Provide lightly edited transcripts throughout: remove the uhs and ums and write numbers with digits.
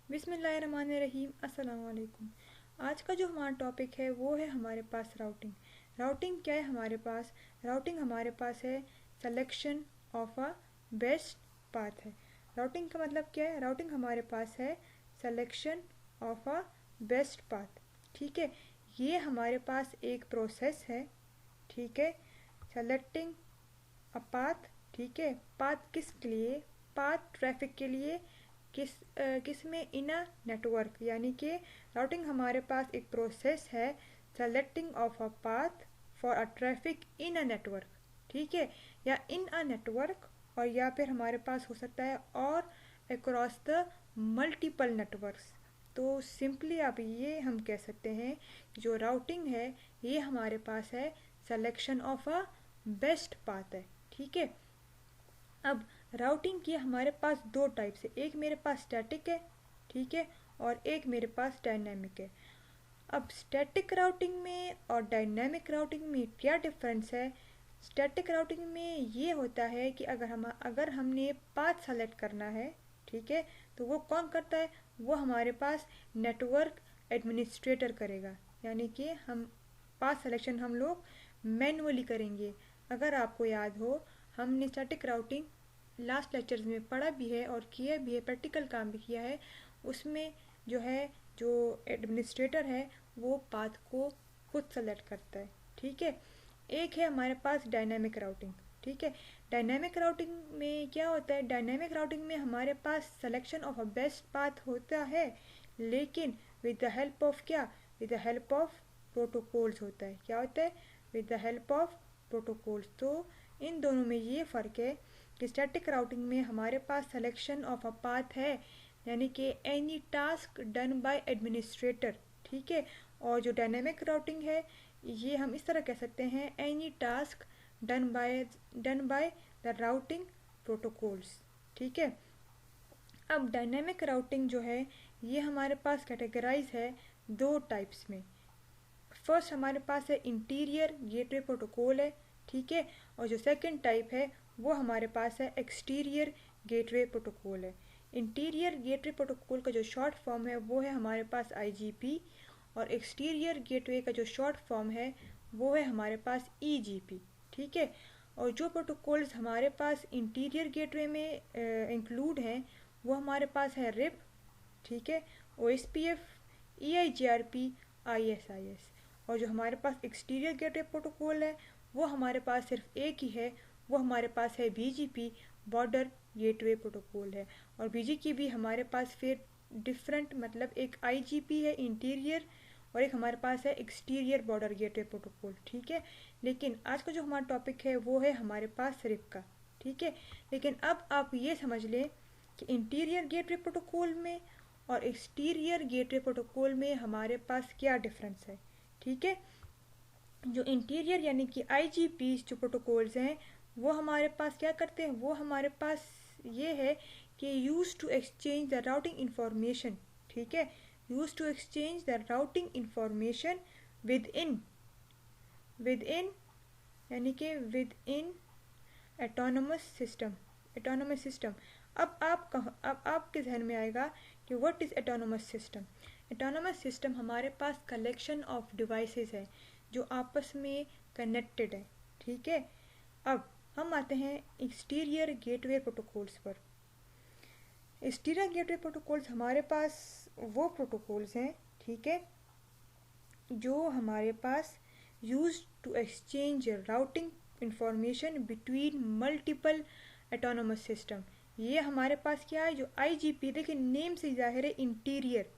बिस्मिल्लाहिर्रहमानिर्रहीम। अस्सलाम वालेकुम। आज का जो हमारा टॉपिक है वो है हमारे पास राउटिंग। राउटिंग क्या है हमारे पास? राउटिंग हमारे पास है selection of a best path है। राउटिंग का मतलब क्या है? राउटिंग हमारे पास है selection of a best path. ठीक है, ये हमारे पास एक प्रोसेस है। ठीक है, सेलेक्टिंग अ पाथ। ठीक है, पाथ किसके लिए? पाथ ट्रैफिक के लिए। किस में? इन अ नेटवर्क, यानी कि राउटिंग हमारे पास एक प्रोसेस है selecting of a path for a traffic in a network. ठीक है, या इन अ नेटवर्क, और या फिर हमारे पास हो सकता है और अक्रॉस द मल्टीपल नेटवर्क्स। तो सिंपली आप ये हम कह सकते हैं कि जो राउटिंग है ये हमारे पास है selection of a best path है। ठीक है, अब राउटिंग की हमारे पास दो टाइप्स है, एक मेरे पास स्टैटिक है, ठीक है, और एक मेरे पास डायनामिक है। अब स्टैटिक राउटिंग में और डायनामिक राउटिंग में क्या डिफरेंस है? स्टैटिक राउटिंग में ये होता है कि अगर हमने पाथ सेलेक्ट करना है, ठीक है, तो वो कौन करता है? वो हमारे पास नेटवर्क एडमिनिस्ट्रेटर करेगा, यानी कि हम पाथ सिलेक्शन हम लोग मैनुअली करेंगे। अगर आपको याद हो, हमने स्टैटिक राउटिंग लास्ट लेक्चर्स में पढ़ा भी है और किया भी है, प्रैक्टिकल काम भी किया है। उसमें जो है, जो एडमिनिस्ट्रेटर है वो पाथ को खुद सेलेक्ट करता है। ठीक है, एक है हमारे पास डायनामिक राउटिंग। ठीक है, डायनामिक राउटिंग में क्या होता है? डायनामिक राउटिंग में हमारे पास selection of a best path होता है, लेकिन विद द हेल्प ऑफ क्या? With the help of protocols होता है। क्या होता है? With the help of protocols. तो इन दोनों में ये फ़र्क है कि स्टैटिक राउटिंग में हमारे पास सिलेक्शन ऑफ अ पाथ है, यानी कि any task done by administrator. ठीक है, और जो डायनेमिक राउटिंग है ये हम इस तरह कह सकते हैं, any task done by the routing protocols. ठीक है, अब डायनेमिक राउटिंग जो है ये हमारे पास कैटेगराइज है दो टाइप्स में। फर्स्ट हमारे पास है इंटीरियर गेटवे प्रोटोकॉल है, ठीक है, और जो सेकंड टाइप है वो हमारे पास है एक्सटीरियर गेटवे प्रोटोकॉल है। इंटीरियर गेटवे प्रोटोकॉल का जो शॉर्ट फॉर्म है वो है हमारे पास आईजीपी, और एक्सटीरियर गेटवे का जो शॉर्ट फॉर्म है वो है हमारे पास ईजीपी। ठीक है, और जो प्रोटोकॉल्स हमारे पास इंटीरियर गेटवे में इंक्लूड हैं वो हमारे पास है रिप, ठीक है, O S P F, E I G R P, I S I S. और जो हमारे पास एक्सटीरियर गेटवे प्रोटोकॉल है वो हमारे पास सिर्फ एक ही है, वो हमारे पास है B G P, border gateway protocol है। और बी जी की भी हमारे पास फिर डिफरेंट, मतलब एक आई जी पी है इंटीरियर, और एक हमारे पास है एक्सटीरियर बॉर्डर गेटवे प्रोटोकॉल। ठीक है, लेकिन आज का जो हमारा टॉपिक है वो है हमारे पास रिप का। ठीक है, लेकिन अब आप ये समझ लें कि इंटीरियर गेटवे प्रोटोकॉल में और एक्सटीरियर गेटवे प्रोटोकॉल में हमारे पास क्या डिफरेंस है। ठीक है, जो इंटीरियर यानी कि आईजीपी जो प्रोटोकॉल्स हैं वो हमारे पास क्या करते हैं? वो हमारे पास ये है कि use to exchange the routing information. ठीक है, use to exchange the routing information within यानी कि within autonomous system. Autonomous system. अब आपके जहन में आएगा कि what is autonomous system. Autonomous system हमारे पास कलेक्शन ऑफ डिवाइसेस है जो आपस में कनेक्टेड है। ठीक है, अब हम आते हैं एक्सटीरियर गेटवे प्रोटोकॉल्स पर। एक्सटीरियर गेटवे प्रोटोकॉल्स हमारे पास वो प्रोटोकॉल्स हैं, ठीक है, जो हमारे पास use to exchange routing information between multiple autonomous system. ये हमारे पास क्या है? जो आईजीपी, देखिए नेम से जाहिर है इंटीरियर,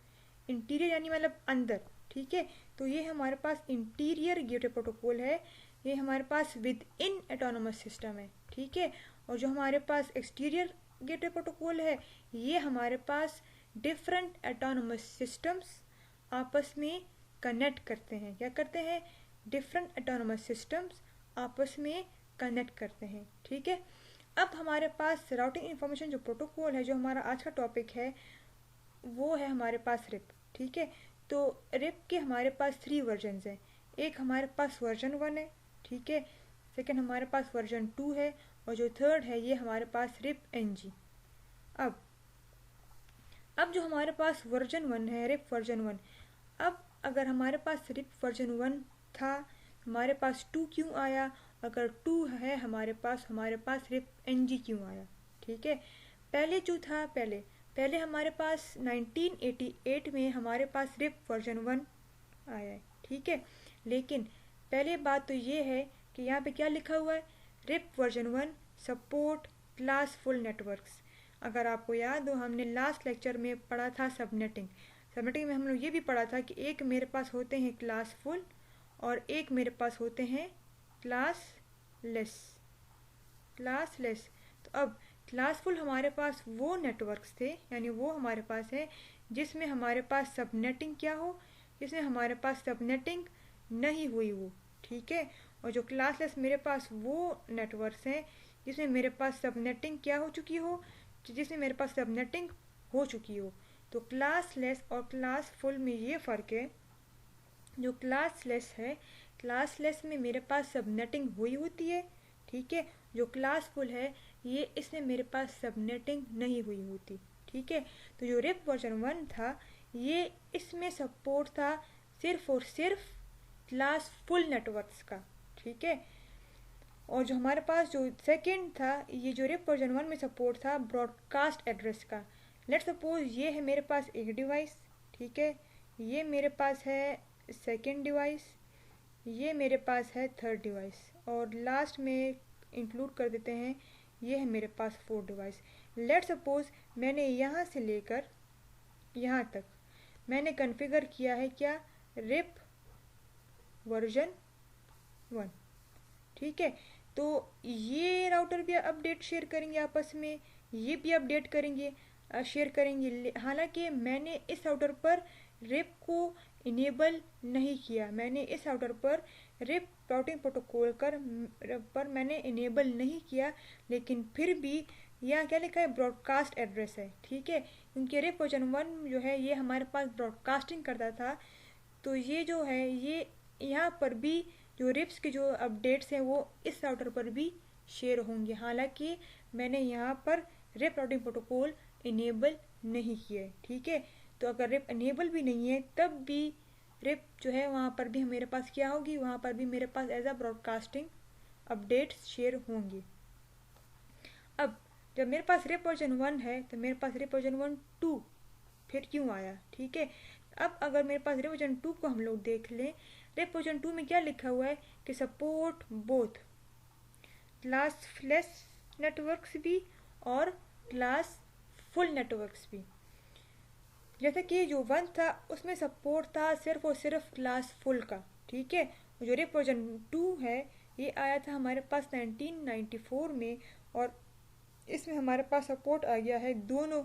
इंटीरियर यानी मतलब अंदर। ठीक है, तो ये हमारे पास इंटीरियर गेटवे प्रोटोकॉल है, ये हमारे पास विद इन एटोनमस सिस्टम है। ठीक है, और जो हमारे पास एक्सटीरियर गेटवे प्रोटोकॉल है ये हमारे पास डिफरेंट एटोनमस सिस्टम्स आपस में कनेक्ट करते हैं। क्या करते हैं? डिफरेंट एटोनमस सिस्टम्स आपस में कनेक्ट करते हैं। ठीक है, अब हमारे पास राउटिंग इंफॉर्मेशन जो प्रोटोकॉल है, जो हमारा आज का टॉपिक है, वो है हमारे पास रिप। ठीक है, तो रिप के हमारे पास 3 वर्जन हैं। एक हमारे पास वर्जन 1 है, ठीक है, सेकेंड हमारे पास वर्जन 2 है, और जो थर्ड है ये हमारे पास रिप एन जी। अब अब जो हमारे पास वर्जन 1 है, रिप वर्जन 1, अब अगर हमारे पास रिप वर्जन 1 था, हमारे पास 2 क्यों आया? अगर 2 है हमारे पास रिप NG क्यों आया? ठीक है, पहले जो था, पहले हमारे पास 1988 में हमारे पास रिप वर्जन 1 आया है। ठीक है, लेकिन पहले बात तो ये है कि यहाँ पे क्या लिखा हुआ है, RIP version 1 support classful networks. अगर आपको याद हो, हमने लास्ट लेक्चर में पढ़ा था सबनेटिंग में हम लोग ये भी पढ़ा था कि एक मेरे पास होते हैं क्लास फुल और एक मेरे पास होते हैं क्लास लेस। तो अब क्लास फुल हमारे पास वो नेटवर्क्स थे, यानी वो हमारे पास है जिसमें हमारे पास सबनेटिंग क्या हो, जिसमें हमारे पास सबनेटिंग नहीं हुई हो। ठीक है, और जो क्लासलेस मेरे पास वो नेटवर्क्स हैं जिसमें मेरे पास सबनेटिंग क्या हो चुकी हो, जिसमें मेरे पास सबनेटिंग हो चुकी हो। तो क्लासलेस और क्लास फुल में ये फ़र्क है, जो क्लासलेस है, क्लासलेस में मेरे पास सबनेटिंग हुई होती है। ठीक है, जो क्लास फुल है ये इसमें मेरे पास सबनेटिंग नहीं हुई होती। ठीक है, तो जो रिप वर्जन 1 था ये इसमें सपोर्ट था सिर्फ और सिर्फ क्लास फुल नेटवर्क्स का। ठीक है, और जो हमारे पास जो सेकंड था, ये जो रिप वर्जन 1 में सपोर्ट था ब्रॉडकास्ट एड्रेस का। लेट्स सपोज ये है मेरे पास एक डिवाइस, ठीक है, ये मेरे पास है सेकंड डिवाइस, ये मेरे पास है थर्ड डिवाइस, और लास्ट में इंक्लूड कर देते हैं ये है मेरे पास फोर्थ डिवाइस। लेट्स सपोज मैंने यहाँ से लेकर यहाँ तक मैंने कॉन्फ़िगर किया है क्या, रिप वर्जन 1। ठीक है, तो ये राउटर भी अपडेट शेयर करेंगे आपस में, ये भी अपडेट करेंगे शेयर करेंगे। हालांकि मैंने इस राउटर पर रिप को इनेबल नहीं किया, मैंने इस राउटर पर रिप राउटिंग प्रोटोकॉल पर मैंने इनेबल नहीं किया, लेकिन फिर भी यहाँ क्या लिखा है, ब्रॉडकास्ट एड्रेस है। ठीक है, क्योंकि रिप वर्जन 1 जो है ये हमारे पास ब्रॉडकास्टिंग करता था, तो ये जो है ये यहाँ पर भी जो रिप्स के जो अपडेट्स हैं वो इस राउटर पर भी शेयर होंगे। हालांकि मैंने यहाँ पर रिप राउटिंग प्रोटोकॉल इनेबल नहीं किया है। ठीक है, तो अगर रिप इनेबल भी नहीं है तब भी रिप जो है वहाँ पर भी मेरे पास क्या होगी, वहाँ पर भी मेरे पास as a broadcasting updates share होंगे। अब जब मेरे पास रिप वर्जन 1 है तो मेरे पास रिप वर्जन 1 2 फिर क्यों आया? ठीक है, अब अगर मेरे पास रिप वर्जन 2 को हम लोग देख लें, रिप वर्जन 2 में क्या लिखा हुआ है कि सपोर्ट बोथ क्लासलेस नेटवर्क्स भी और क्लास फुल नेटवर्क्स भी। जैसे कि जो 1 था उसमें सपोर्ट था सिर्फ और सिर्फ क्लास फुल का। ठीक है, जो रिप वर्जन 2 है ये आया था हमारे पास 1994 में, और इसमें हमारे पास सपोर्ट आ गया है दोनों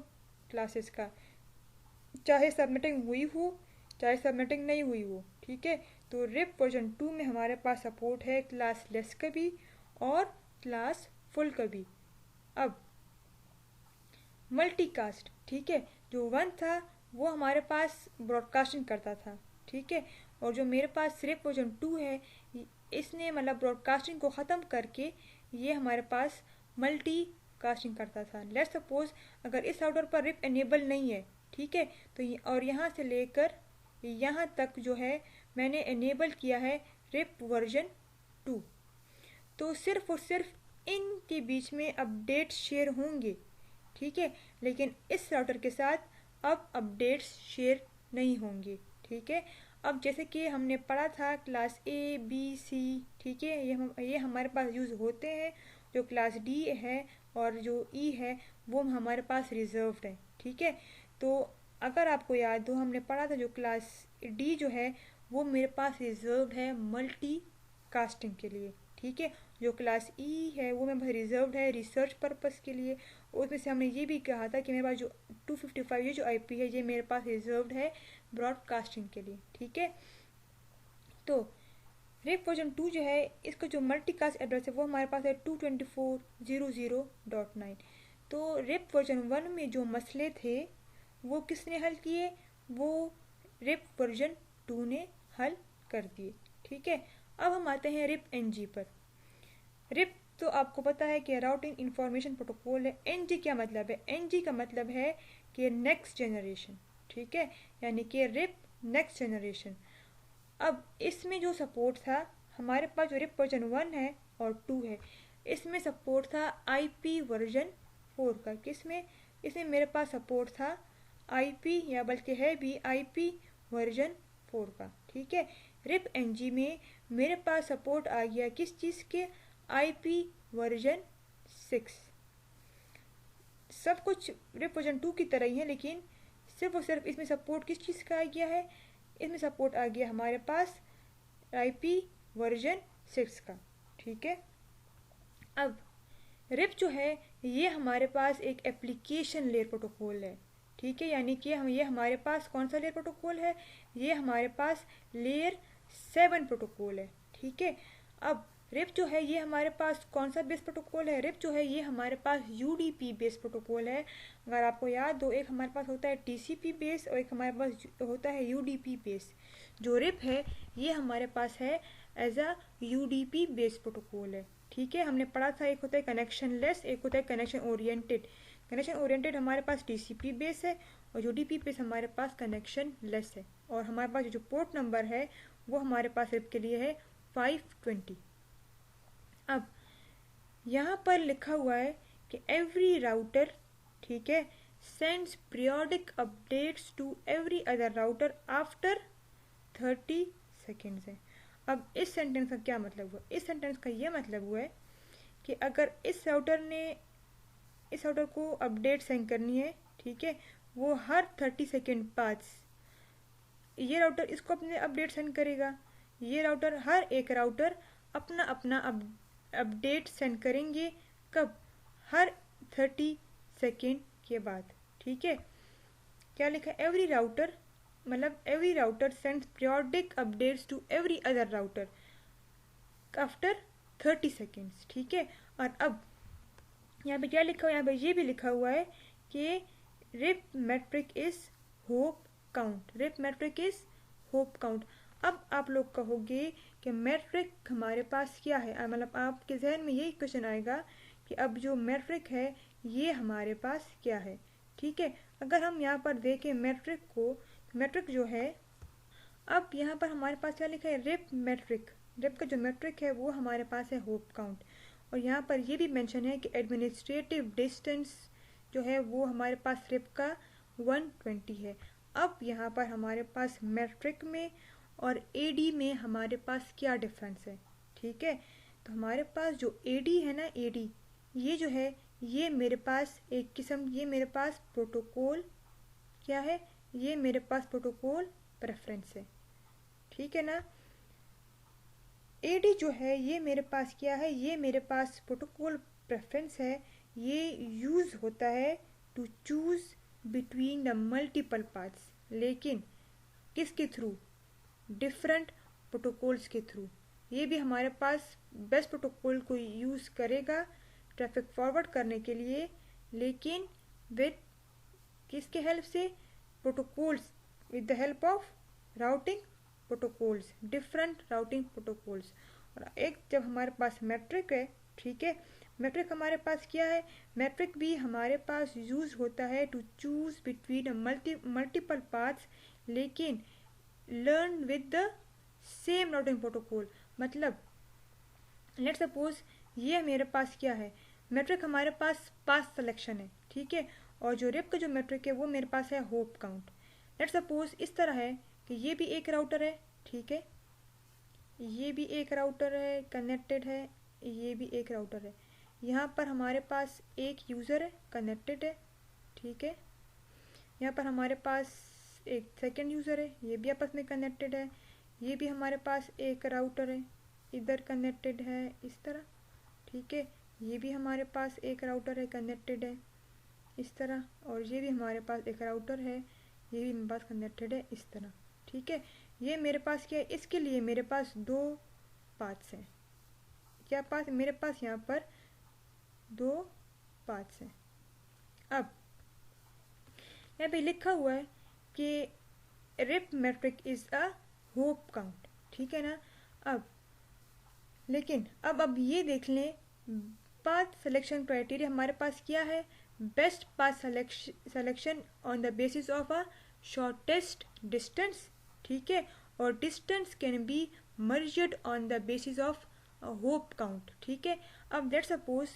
क्लासेस का, चाहे सबमिटिंग हुई हो चाहे सबमिटिंग नहीं हुई हो। ठीक है, तो रिप वर्जन 2 में हमारे पास सपोर्ट है क्लास लेस का भी और क्लास फुल का भी। अब मल्टीकास्ट, ठीक है, जो 1 था वो हमारे पास ब्रॉडकास्टिंग करता था। ठीक है, और जो मेरे पास रिप वर्जन 2 है इसने मतलब ब्रॉडकास्टिंग को ख़त्म करके ये हमारे पास मल्टी कास्टिंग करता था। लेट्स सपोज अगर इस राउटर पर रिप एनेबल नहीं है, ठीक है, तो और यहाँ से लेकर यहाँ तक जो है मैंने एनेबल किया है रिप वर्जन 2, तो सिर्फ और सिर्फ इनके बीच में अपडेट शेयर होंगे। ठीक है, लेकिन इस राउटर के साथ अब अपडेट्स शेयर नहीं होंगे। ठीक है, अब जैसे कि हमने पढ़ा था क्लास ए बी सी, ठीक है, ये हमारे पास यूज़ होते हैं। जो क्लास डी है और जो ई है वो हमारे पास रिजर्व्ड है। ठीक है, तो अगर आपको याद हो हमने पढ़ा था जो क्लास डी जो है वो मेरे पास रिजर्व्ड है मल्टी कास्टिंग के लिए। ठीक है, जो क्लास ई है वो मेरे पास रिजर्व्ड है रिसर्च पर्पस के लिए। उसमें से हमने ये भी कहा था कि मेरे पास जो 255 ये जो आईपी है ये मेरे पास रिजर्व्ड है ब्रॉडकास्टिंग के लिए। ठीक है, तो रिप वर्जन 2 जो है इसका जो मल्टीकास्ट एड्रेस है वो हमारे पास है 224.00.9। तो रिप वर्जन 1 में जो मसले थे वो किसने हल किए, वो रिप वर्जन 2 ने हल कर दिए। ठीक है, अब हम आते हैं रिप एनजी पर। रिप तो आपको पता है कि राउटिंग इंफॉर्मेशन प्रोटोकॉल है। एनजी क्या मतलब है? एनजी का मतलब है कि नेक्स्ट जनरेशन, ठीक है, यानी कि रिप नेक्स्ट जनरेशन। अब इसमें जो सपोर्ट था हमारे पास, जो रिप वर्जन 1 है और 2 है, इसमें सपोर्ट था IP वर्जन 4 का। किसमें? इसमें मेरे पास सपोर्ट था IP, या बल्कि है भी IP वर्जन 4 का, ठीक है। रिप NG में मेरे पास सपोर्ट आ गया किस चीज़ के? IP version 6। सब कुछ रिप वर्जन 2 की तरह ही है, लेकिन सिर्फ और सिर्फ इसमें सपोर्ट किस चीज़ का आ गया है? इसमें सपोर्ट आ गया हमारे पास IP वर्जन 6 का, ठीक है। अब रिप जो है ये हमारे पास एक एप्लीकेशन लेयर प्रोटोकॉल है, ठीक है, यानी कि ये हमारे पास कौन सा लेयर प्रोटोकॉल है? ये हमारे पास लेयर 7 प्रोटोकॉल है, ठीक है। अब रिप जो है ये हमारे पास कौन सा बेस प्रोटोकॉल है? रिप जो है ये हमारे पास UDP बेस प्रोटोकॉल है। अगर आपको याद हो, एक हमारे पास होता है TCP बेस और एक हमारे पास होता है UDP बेस। जो रिप है ये हमारे पास है as a UDP base protocol है, ठीक है। हमने पढ़ा था एक होता है कनेक्शन लेस, एक होता है कनेक्शन ओरिएंटेड। कनेक्शन ओरिएंटेड हमारे पास TCP बेस है और UDP बेस हमारे पास कनेक्शन लेस है। और हमारे पास जो पोर्ट नंबर है वो हमारे पास रिप के लिए है 520। अब यहाँ पर लिखा हुआ है कि एवरी राउटर, ठीक है, sends periodic updates to every other router after 30 seconds है। अब इस सेंटेंस का क्या मतलब हुआ? इस सेंटेंस का ये मतलब हुआ है कि अगर इस राउटर को अपडेट सेंड करनी है, ठीक है, वो हर 30 सेकेंड बाद ये राउटर इसको अपने अपडेट सेंड करेगा। ये राउटर, हर एक राउटर अपना अपना अपडेट सेंड करेंगे। कब? हर 30 सेकेंड के बाद, ठीक है। क्या लिखा है? एवरी राउटर, मतलब every router sends periodic updates to every other router after 30 seconds, ठीक है। और अब यहाँ पे क्या लिखा हुआ है? यहाँ पे ये भी लिखा हुआ है कि RIP metric is hop count. RIP metric is hop count. अब आप लोग कहोगे कि मेट्रिक हमारे पास क्या है? मतलब आपके जहन में यही क्वेश्चन आएगा कि अब जो मेट्रिक है ये हमारे पास क्या है, ठीक है। अगर हम यहाँ पर देखें मेट्रिक को, मेट्रिक जो है, अब यहाँ पर हमारे पास क्या लिखा है? Rib metric. रिप का जो मेट्रिक है वो हमारे पास है होप काउंट। और यहाँ पर ये भी मेंशन है कि एडमिनिस्ट्रेटिव डिस्टेंस जो है वो हमारे पास रिप का 120 है। अब यहाँ पर हमारे पास मेट्रिक में और AD में हमारे पास क्या डिफरेंस है, ठीक है। तो हमारे पास जो AD है ना, AD ये जो है ये मेरे पास एक किस्म, ये मेरे पास प्रोटोकॉल क्या है? ये मेरे पास प्रोटोकॉल प्रेफरेंस है, ठीक है ना। AD जो है ये मेरे पास क्या है? ये मेरे पास प्रोटोकॉल प्रेफरेंस है। ये यूज़ होता है to choose between the multiple paths, लेकिन किसके थ्रू? डिफरेंट प्रोटोकॉल्स के थ्रू। ये भी हमारे पास बेस्ट प्रोटोकॉल को यूज़ करेगा ट्रैफिक फॉरवर्ड करने के लिए, लेकिन विद किसके हेल्प से? Protocols, with the help of routing protocols, different routing protocols. और एक जब हमारे पास मैट्रिक है, ठीक है, मैट्रिक हमारे पास क्या है? मैट्रिक भी हमारे पास यूज होता है to choose between multiple paths, लेकिन learn with the same routing protocol. मतलब लेट सपोज ये मेरे पास क्या है? मैट्रिक हमारे पास पास सिलेक्शन है, ठीक है, और जो रिप का जो मैट्रिक है वो मेरे पास है होप काउंट। लेट सपोज इस तरह है कि ये भी एक राउटर है, ठीक है, ये भी एक राउटर है, कनेक्टेड है, ये भी एक राउटर है। यहाँ पर हमारे पास एक यूज़र है, कनेक्टेड है, ठीक है। यहाँ पर हमारे पास एक सेकंड यूज़र है, ये भी आपस में कनेक्टेड है। ये भी हमारे पास एक राउटर है, इधर कनेक्टेड है इस तरह, ठीक है। ये भी हमारे पास एक राउटर है, कनेक्टेड है इस तरह, और ये भी हमारे पास एक राउटर है, ये भी मेरे पास कनेक्टेड है इस तरह, ठीक है। ये मेरे पास क्या है? इसके लिए मेरे पास दो पाथ्स हैं। क्या पाथ? मेरे पास यहाँ पर दो पाथ्स हैं। अब यहाँ पे लिखा हुआ है कि RIP metric is a hop count, ठीक है ना। अब लेकिन अब ये देख लें, पाथ सिलेक्शन क्राइटेरिया हमारे पास क्या है? Best path selection on the basis of a shortest distance, ठीक है, और distance can be merged on the basis of hop count, ठीक है। अब लेट्स सपोज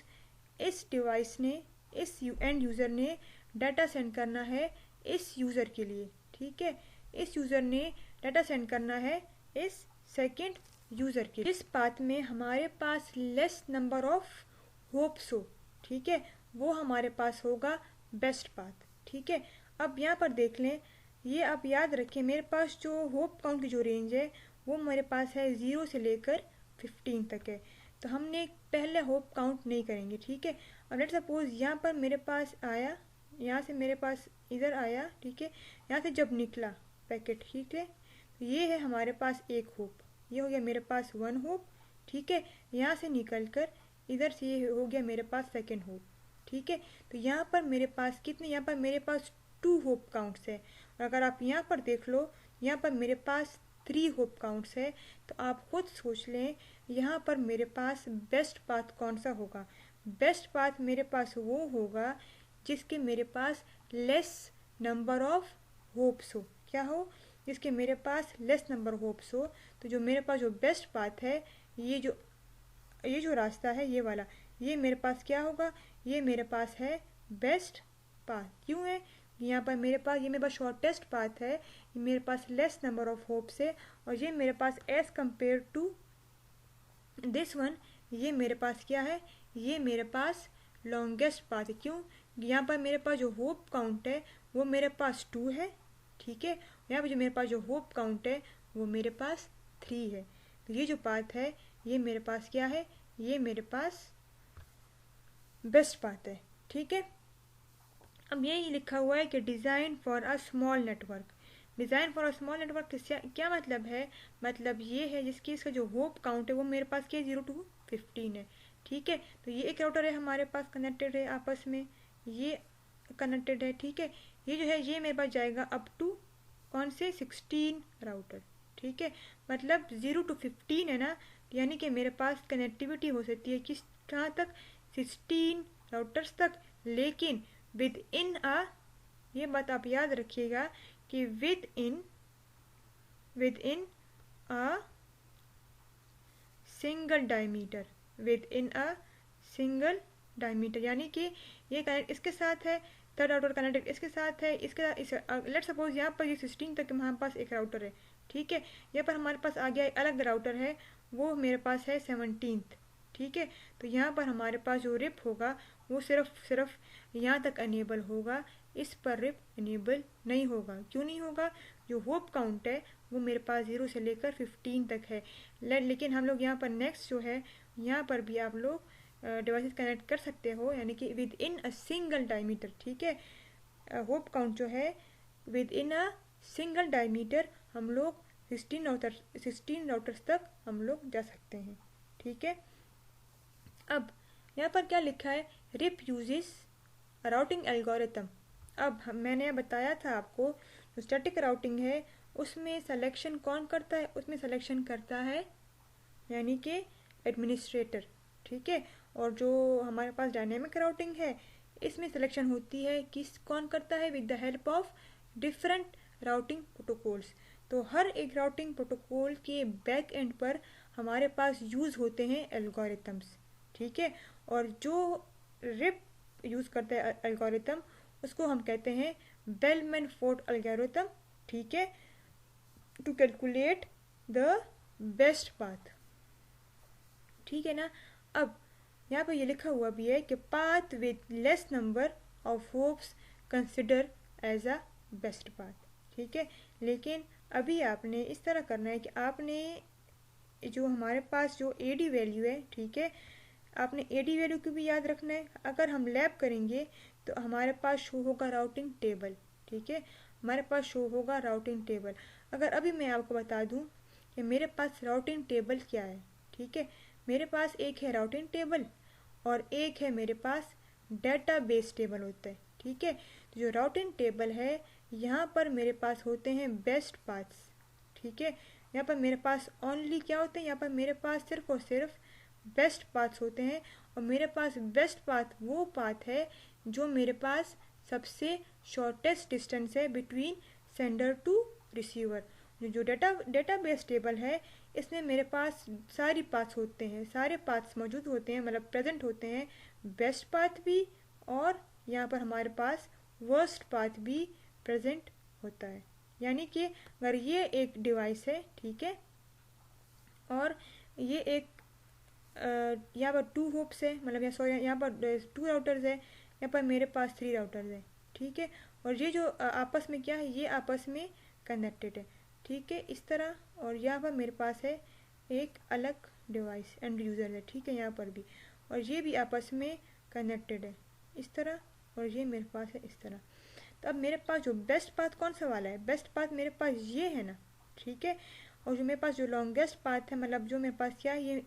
इस डिवाइस ने, इस एंड यूज़र ने डाटा सेंड करना है इस यूज़र के लिए, ठीक है, इस यूज़र ने डाटा सेंड करना है इस सेकंड यूज़र के लिए। इस पाथ में हमारे पास लेस नंबर ऑफ होप्स हो, ठीक है, वो हमारे पास होगा बेस्ट पाथ, ठीक है। अब यहाँ पर देख लें, ये आप याद रखें, मेरे पास जो होप काउंट की जो रेंज है वो मेरे पास है 0 से लेकर 15 तक है, तो हमने पहले होप काउंट नहीं करेंगे, ठीक है। अब लेट्स सपोज यहाँ पर मेरे पास आया, यहाँ से मेरे पास इधर आया, ठीक है, यहाँ से जब निकला पैकेट, ठीक है, तो ये है हमारे पास एक होप, ये हो गया मेरे पास 1 होप, ठीक है। यहाँ से निकल कर इधर से ये हो गया मेरे पास सेकेंड होप, ठीक है। तो यहाँ पर मेरे पास कितने, यहाँ पर मेरे पास 2 होप काउंट्स है, और अगर आप यहाँ पर देख लो, यहाँ पर मेरे पास 3 होप काउंट्स है, तो आप खुद सोच लें यहाँ पर मेरे पास बेस्ट पाथ कौन सा होगा। बेस्ट पाथ मेरे पास वो होगा जिसके मेरे पास लेस नंबर ऑफ होप्स हो, क्या हो, जिसके मेरे पास लेस नंबर होप्स हो। तो जो मेरे पास जो बेस्ट पाथ है, ये जो रास्ता है ये वाला, ये मेरे पास क्या होगा, ये मेरे पास है बेस्ट पाथ। क्यों है, यहाँ पर मेरे पास शॉर्टेस्ट पाथ है, ये मेरे पास लेस नंबर ऑफ होप्स है, और ये मेरे पास as compare to this one, ये मेरे पास क्या है, ये मेरे पास लॉन्गेस्ट पाथ है। क्यों, यहाँ पर मेरे पास जो होप काउंट है वो मेरे पास 2 है, ठीक है, यहाँ पर जो मेरे पास जो होप काउंट है वो मेरे पास 3 है। तो ये जो पाथ है ये मेरे पास क्या है, ये मेरे पास बेस्ट पाथ है, ठीक है। अब यही लिखा हुआ है कि design for a small network. Design for a small network क्या मतलब है, मतलब ये है जिसकी इसका जो होप काउंट है वो मेरे पास क्या 0 to 15 है, ठीक है। तो ये एक राउटर है हमारे पास, कनेक्टेड है आपस में, ये कनेक्टेड है, ठीक है। ये जो है ये मेरे पास जाएगा अप टू कौन से 16 राउटर, ठीक है, मतलब 0 to 15 है ना, यानी कि मेरे पास कनेक्टिविटी हो सकती है किस कहाँ तक, 16 राउटर्स तक, लेकिन विद इन अ, ये बात आप याद रखिएगा कि with in a single diameter, with in a single diameter, यानी कि ये कनेक्ट इसके साथ है, थर्ड राउटर कनेक्टेड इसके साथ है, लेट सपोज यहाँ पर ये 16 तक हमारे पास एक राउटर है, ठीक है, यहाँ पर हमारे पास आ गया एक अलग राउटर है, वो मेरे पास है 17th, ठीक है। तो यहाँ पर हमारे पास जो रिप होगा वो सिर्फ यहाँ तक अनेबल होगा, इस पर रिप अनेबल नहीं होगा। क्यों नहीं होगा, जो होप काउंट है वो मेरे पास 0 से लेकर 15 तक है, लेकिन हम लोग यहाँ पर नेक्स्ट जो है यहाँ पर भी आप लोग डिवाइसेस कनेक्ट कर सकते हो, यानी कि with in a single diameter, ठीक है। होप काउंट जो है with in a single diameter हम लोग 16 राउटर्स तक हम लोग जा सकते हैं, ठीक है। अब यहाँ पर क्या लिखा है, रिप यूजेस राउटिंग एल्गोरिथम। अब मैंने बताया था आपको, जो स्टैटिक राउटिंग है उसमें सिलेक्शन कौन करता है, उसमें सिलेक्शन करता है यानी कि एडमिनिस्ट्रेटर, ठीक है। और जो हमारे पास डायनेमिक राउटिंग है इसमें सिलेक्शन होती है कौन करता है, with the help of different routing protocols. तो हर एक राउटिंग प्रोटोकॉल के बैक एंड पर हमारे पास यूज़ होते हैं एल्गोरिथम्स, ठीक है। और जो रिप यूज़ करता है एल्गोरिथम उसको हम कहते हैं बेलमैन फोर्ड एल्गोरिथम, ठीक है, to calculate the best path, ठीक है ना। अब यहाँ पर ये लिखा हुआ भी है कि path with less number of hops consider as a best path, ठीक है। लेकिन अभी आपने इस तरह करना है कि आपने जो हमारे पास जो एडी वैल्यू है, ठीक है, आपने एडी वैल्यू को भी याद रखना है। अगर हम लैब करेंगे तो हमारे पास शो होगा राउटिंग टेबल, ठीक है, हमारे पास शो होगा राउटिंग टेबल। अगर अभी मैं आपको बता दूं कि मेरे पास राउटिंग टेबल क्या है, ठीक है, मेरे पास एक है राउटिंग टेबल और एक है मेरे पास डेटाबेस टेबल होता है, ठीक है। तो जो राउटिंग टेबल है यहाँ पर मेरे पास होते हैं बेस्ट पाथ्स, ठीक है, यहाँ पर मेरे पास ओनली क्या होते हैं, यहाँ पर मेरे पास सिर्फ और सिर्फ बेस्ट पाथ्स होते हैं, और मेरे पास बेस्ट पाथ वो पाथ है जो मेरे पास सबसे शॉर्टेस्ट डिस्टेंस है बिटवीन सेंडर टू रिसीवर। जो डेटाबेस टेबल है इसमें मेरे पास सारी पाथ्स होते हैं, सारे पाथ्स मौजूद होते हैं, मतलब प्रेजेंट होते हैं, बेस्ट पाथ भी, और यहाँ पर हमारे पास वर्स्ट पाथ भी प्रेजेंट होता है। यानी कि अगर ये एक डिवाइस है, ठीक है, और ये एक यहाँ पर 2 होप्स है, मतलब यहाँ पर 2 राउटर्स है, यहाँ पर मेरे पास 3 राउटर्स है, ठीक है, और ये जो आपस में क्या है, ये आपस में कनेक्टेड है, ठीक है, इस तरह। और यहाँ पर मेरे पास है एक अलग डिवाइस एंड यूज़र है, ठीक है, यहाँ पर भी, और ये भी आपस में कनेक्टेड है इस तरह, और ये मेरे पास है इस तरह। तो अब मेरे पास जो बेस्ट पाथ कौन सा वाला है, बेस्ट पाथ मेरे पास ये है ना, ठीक है, और जो मेरे पास जो लॉन्गेस्ट पाथ है, मतलब जो मेरे पास क्या है, ये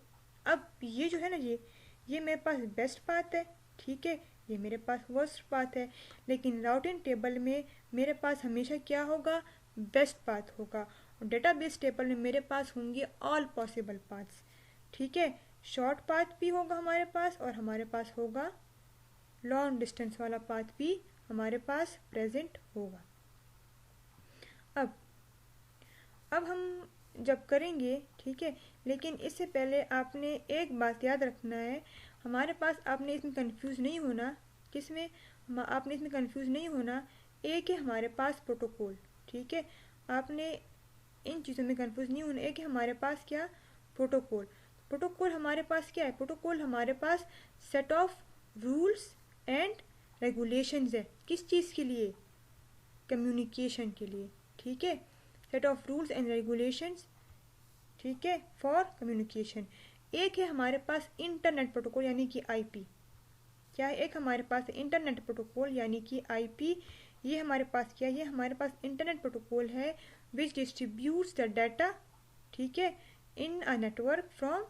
अब ये जो है ना, ये मेरे पास बेस्ट पाथ है, ठीक है, ये मेरे पास वर्स्ट पाथ है, लेकिन राउटिंग टेबल में मेरे पास हमेशा क्या होगा, बेस्ट पाथ होगा, और डेटाबेस टेबल में मेरे पास होंगे ऑल पॉसिबल पाथ्स, ठीक है, शॉर्ट पाथ भी होगा हमारे पास, और हमारे पास होगा लॉन्ग डिस्टेंस वाला पाथ भी हमारे पास प्रेजेंट होगा। अब हम जब करेंगे, ठीक है, लेकिन इससे पहले आपने एक बात याद रखना है, हमारे पास, आपने इसमें कंफ्यूज नहीं होना, किसमें, आपने इसमें कंफ्यूज नहीं होना, एक है हमारे पास प्रोटोकॉल, ठीक है, आपने इन चीज़ों में कंफ्यूज नहीं होना। एक है हमारे पास क्या, प्रोटोकॉल। प्रोटोकॉल हमारे पास क्या है, प्रोटोकॉल हमारे पास set of rules and regulations है, किस चीज़ के लिए, कम्युनिकेशन के लिए, ठीक है, set of rules and regulations, ठीक है, फॉर कम्युनिकेशन। एक है हमारे पास इंटरनेट प्रोटोकॉल यानी कि आईपी, क्या है, एक हमारे पास इंटरनेट प्रोटोकॉल यानी कि आईपी, ये हमारे पास क्या है, ये हमारे पास इंटरनेट प्रोटोकॉल है विच डिस्ट्रीब्यूट्स द डाटा, ठीक है, in a network from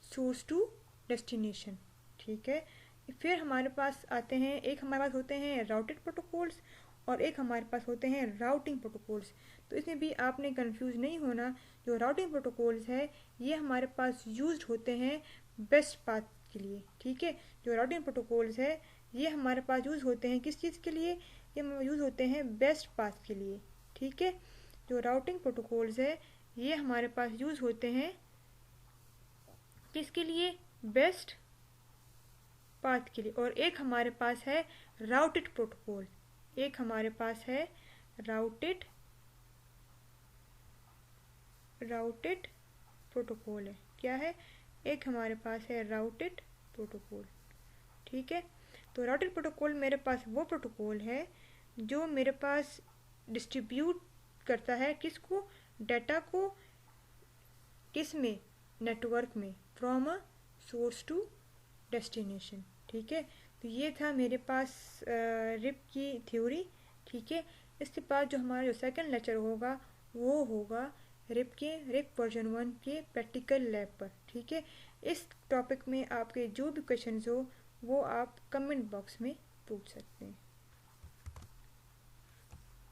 source to destination, ठीक है। फिर हमारे पास आते हैं, एक हमारे पास होते हैं राउटेड प्रोटोकॉल्स, और एक हमारे पास होते हैं राउटिंग प्रोटोकॉल्स। तो इसमें भी आपने कंफ्यूज नहीं होना, जो राउटिंग प्रोटोकॉल्स है ये हमारे पास यूज्ड होते हैं बेस्ट पाथ के लिए, ठीक है, जो राउटिंग प्रोटोकॉल्स है ये हमारे पास यूज़ होते हैं किस चीज़ के लिए, ये यूज़ होते हैं बेस्ट पाथ के लिए, ठीक है, जो राउटिंग प्रोटोकॉल्स है ये हमारे पास यूज़ होते हैं किसके लिए, बेस्ट पाथ के लिए। और एक हमारे पास है राउटेड प्रोटोकॉल, एक हमारे पास है राउटेड प्रोटोकॉल है, क्या है, एक हमारे पास है राउटेड प्रोटोकॉल, ठीक है। तो राउटेड प्रोटोकॉल मेरे पास वो प्रोटोकॉल है जो मेरे पास डिस्ट्रीब्यूट करता है किसको, डाटा को, किस में, नेटवर्क में, from a source to destination, ठीक है। तो ये था मेरे पास रिप की थ्योरी, ठीक है। इसके बाद जो हमारा जो सेकंड लेक्चर होगा वो होगा रिप वर्जन 1 के प्रैक्टिकल लैब पर, ठीक है। इस टॉपिक में आपके जो भी क्वेश्चंस हो वो आप कमेंट बॉक्स में पूछ सकते हैं।